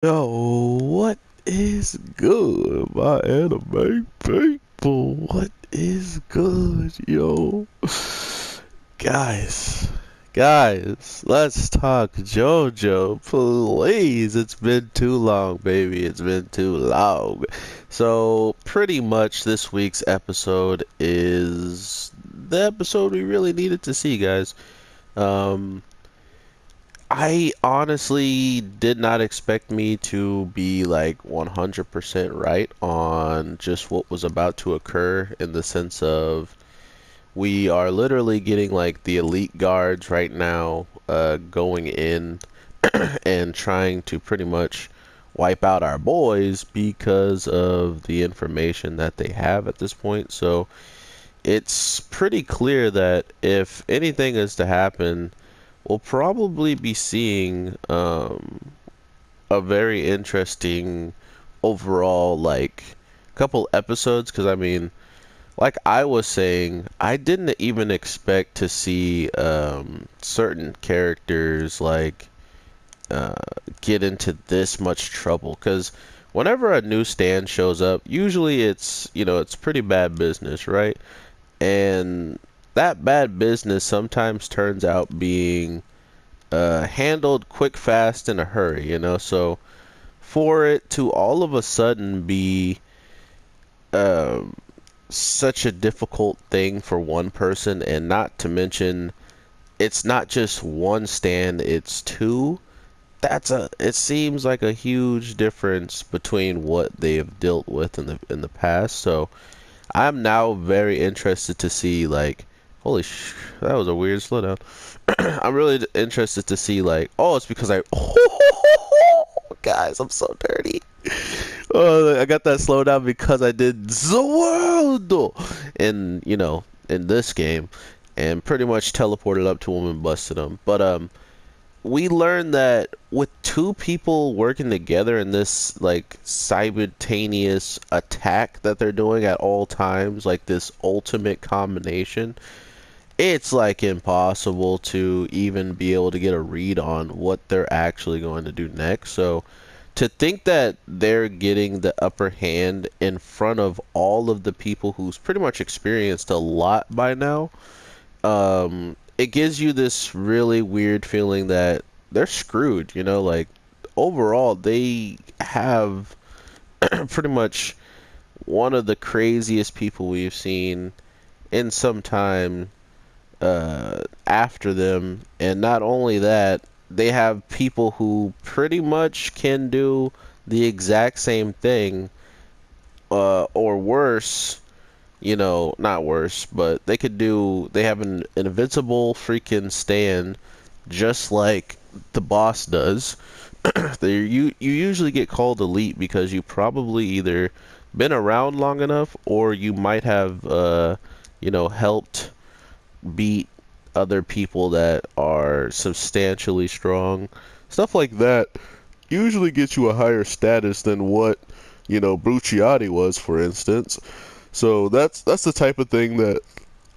Yo, what is good, my anime people? What is good, yo? Guys, let's talk Jojo, please. It's been too long, baby. It's been too long. So, pretty much this week's episode is the episode we really needed to see, guys. Um, I honestly did not expect me to be like 100% right on just what was about to occur in the sense of we are literally getting like the elite guards right now going in and trying to pretty much wipe out our boys because of the information that they have at this point. So it's pretty clear that if anything is to happen, we'll probably be seeing a very interesting overall like couple episodes because I mean, like I was saying, I didn't even expect to see certain characters like uh, get into this much trouble because whenever a new stand shows up, usually it's pretty bad business, right? And that bad business sometimes turns out being handled quick, fast, in a hurry. So for it to all of a sudden be um, such a difficult thing for one person, and not to mention it's not just one stand, it's two. It seems like a huge difference between what they have dealt with in the past. So I'm now very interested to see like, that was a weird slowdown. I'm really interested to see like, oh, it's because guys, I'm so dirty. Oh, I got that slowdown because I did the world in this game, and pretty much teleported up to him and busted him. But we learned that with two people working together in this like simultaneous attack that they're doing at all times, like this ultimate combination, it's like impossible to even be able to get a read on what they're actually going to do next. So to think that they're getting the upper hand in front of all of the people who's pretty much experienced a lot by now, it gives you this really weird feeling that they're screwed, like overall they have pretty much one of the craziest people we've seen in some time after them. And not only that, they have people who pretty much can do the exact same thing, or worse. Not worse, but they have an invincible freaking stand, just like the boss does. You usually get called elite because you probably either been around long enough, or you might have helped beat other people that are substantially strong. Stuff like that usually gets you a higher status than what, Bruciati was, for instance. So that's the type of thing that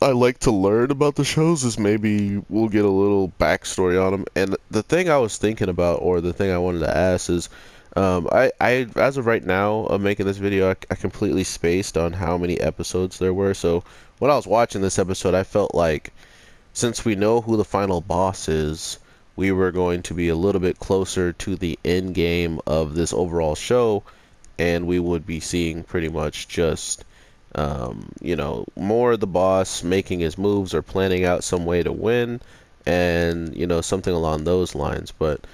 I like to learn about the shows, is maybe we'll get a little backstory on them. And the thing I was thinking about, or the thing I wanted to ask is, I as of right now, of making this video, I completely spaced on how many episodes there were. So when I was watching this episode, I felt like since we know who the final boss is, we were going to be a little bit closer to the end game of this overall show, and we would be seeing pretty much just, more of the boss making his moves or planning out some way to win, and, something along those lines. But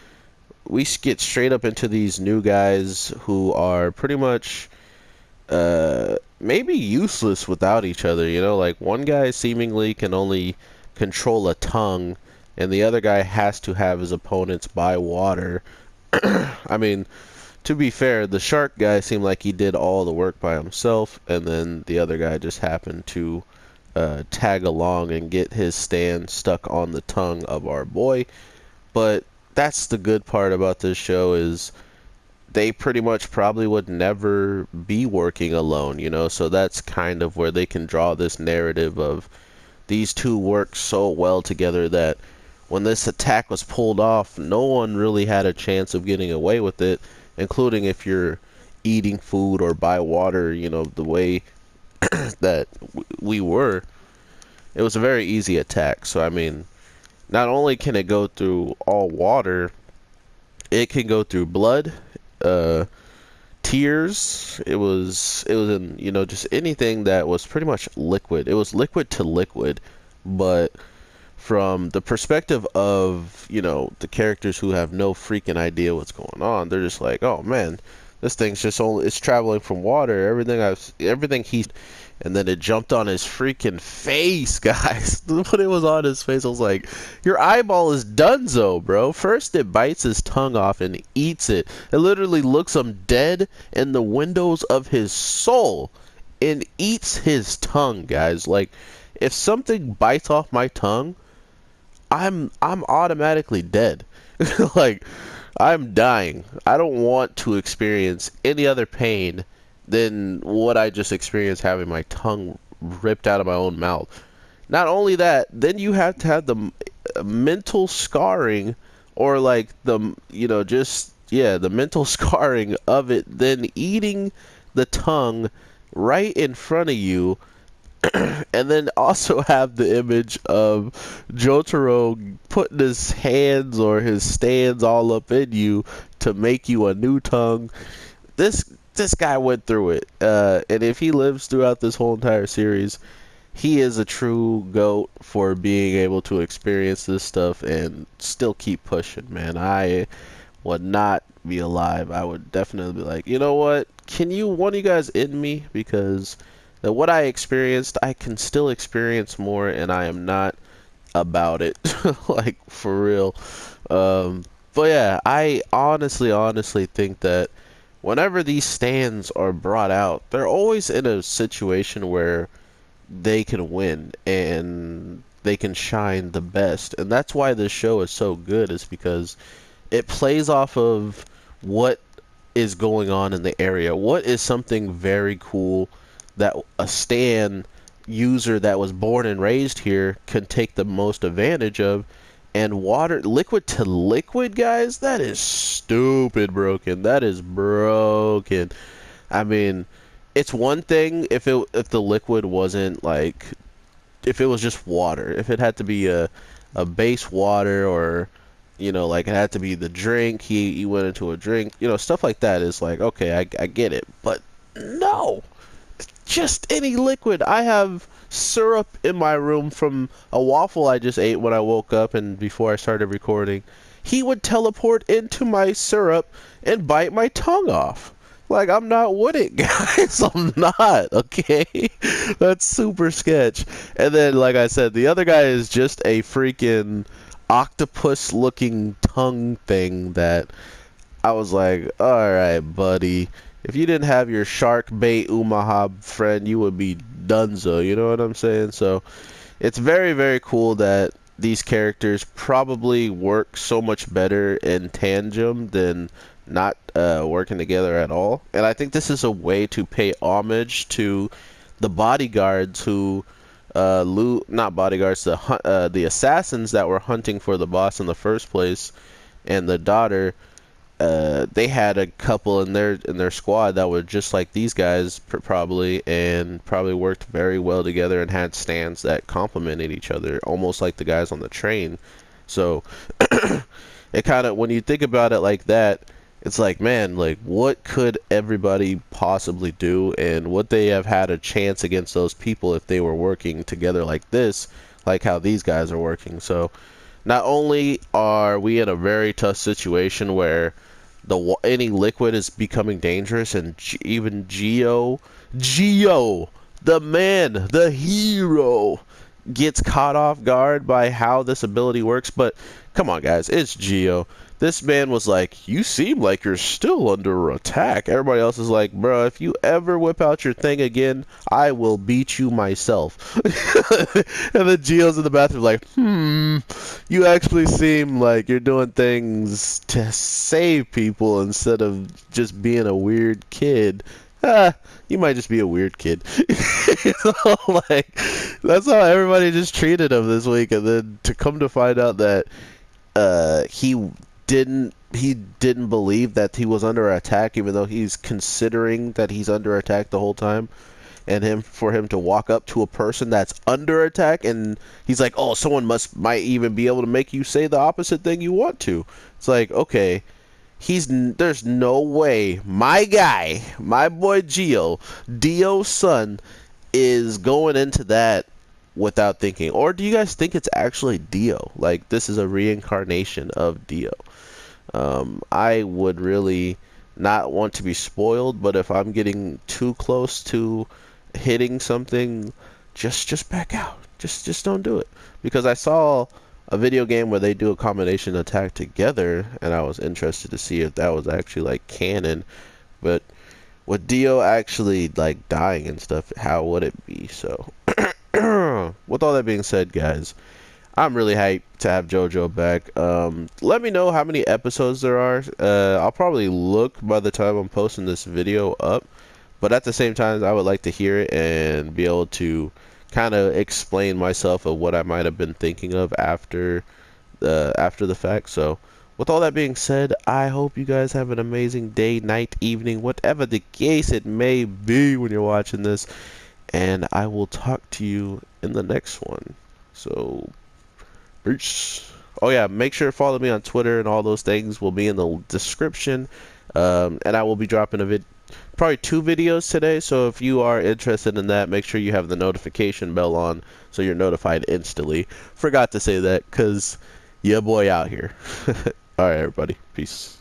we get straight up into these new guys who are pretty much maybe useless without each other. Like one guy seemingly can only control a tongue, and the other guy has to have his opponents by water. I mean, to be fair, the shark guy seemed like he did all the work by himself, and then the other guy just happened to tag along and get his stand stuck on the tongue of our boy. But that's the good part about this show, is they pretty much probably would never be working alone. So that's kind of where they can draw this narrative of these two work so well together that when this attack was pulled off, no one really had a chance of getting away with it. including if you're eating food or by water, you know, the way that we were, it was a very easy attack. So, I mean, not only can it go through all water, it can go through blood, uh, tears. It was in, you know, just anything that was pretty much liquid. It was liquid to liquid, but from the perspective of, you know, the characters who have no freaking idea what's going on, they're just like, oh man, this thing's just only, it's traveling from water. Everything he's, and then it jumped on his freaking face, guys. When it was on his face, I was like, your eyeball is donezo, bro. First it bites his tongue off and eats it. It literally looks him dead in the windows of his soul and eats his tongue, guys. Like, if something bites off my tongue, I'm automatically dead. Like, I'm dying. I don't want to experience any other pain than what I just experienced having my tongue ripped out of my own mouth. Not only that, then you have to have the mental scarring, or like the, you know, just, yeah, the mental scarring of it, then eating the tongue right in front of you. And then also have the image of Jotaro putting his hands or his stands all up in you to make you a new tongue. This guy went through it, and if he lives throughout this whole entire series, he is a true GOAT for being able to experience this stuff and still keep pushing, man. I would not be alive. I would definitely be like, you know what? Can you, one of you guys, end me? Because what I experienced, I can still experience more, and I am not about it. Like, for real. But yeah, I honestly think that whenever these stands are brought out, they're always in a situation where they can win and they can shine the best. And that's why this show is so good, is because it plays off of what is going on in the area. What is something very cool that a stand user that was born and raised here can take the most advantage of? And water, liquid to liquid, guys, that is stupid broken. That is broken. I mean, it's one thing if the liquid wasn't like, if it was just water. If it had to be a base water, or, you know, like it had to be the drink, he went into a drink, you know, stuff like that is like, okay, I get it. But no, just any liquid. I have syrup in my room from a waffle I just ate when I woke up and before I started recording. He would teleport into my syrup and bite my tongue off. Like, I'm not with it, guys. I'm not, okay? That's super sketch. And then, like I said, the other guy is just a freaking octopus-looking tongue thing that I was like, alright, buddy. If you didn't have your shark bait Umaha friend, you would be donezo, you know what I'm saying? So, it's very, very cool that these characters probably work so much better in tandem than not working together at all. And I think this is a way to pay homage to the bodyguards who not bodyguards, the assassins that were hunting for the boss in the first place, and the daughter. They had a couple in their squad that were just like these guys, probably, and probably worked very well together and had stands that complemented each other, almost like the guys on the train. So it kind of, when you think about it like that, it's like, man, like, what could everybody possibly do, and would they have had a chance against those people if they were working together like this, like how these guys are working? So not only are we in a very tough situation where any liquid is becoming dangerous, and even Geo, the man, the hero, gets caught off guard by how this ability works. But come on, guys, it's Geo. This man was like, you seem like you're still under attack. Everybody else is like, bro, if you ever whip out your thing again, I will beat you myself. And then Geo's in the bathroom like, you actually seem like you're doing things to save people instead of just being a weird kid. You might just be a weird kid. Like, that's how everybody just treated him this week. And then to come to find out that he didn't believe that he was under attack, even though he's considering that he's under attack the whole time. And for him to walk up to a person that's under attack, and he's like, oh, someone might even be able to make you say the opposite thing you want to. It's like, okay, there's no way my guy, my boy Dio's son, is going into that without thinking. Or do you guys think it's actually Dio? Like, this is a reincarnation of Dio. I would really not want to be spoiled, but if I'm getting too close to hitting something, just back out. Just don't do it. Because I saw a video game where they do a combination attack together, and I was interested to see if that was actually like canon. But with Dio actually like dying and stuff, how would it be? So with all that being said, guys, I'm really hyped to have JoJo back. Let me know how many episodes there are. I'll probably look by the time I'm posting this video up. But at the same time, I would like to hear it and be able to kind of explain myself of what I might have been thinking of after the fact. So with all that being said, I hope you guys have an amazing day, night, evening, whatever the case it may be when you're watching this. And I will talk to you in the next one. So, peace. Oh yeah, make sure to follow me on Twitter, and all those things will be in the description. And I will be dropping probably 2 videos today, so if you are interested in that, make sure you have the notification bell on so you're notified instantly. Forgot to say that, because yeah, boy out here. Alright, everybody. Peace.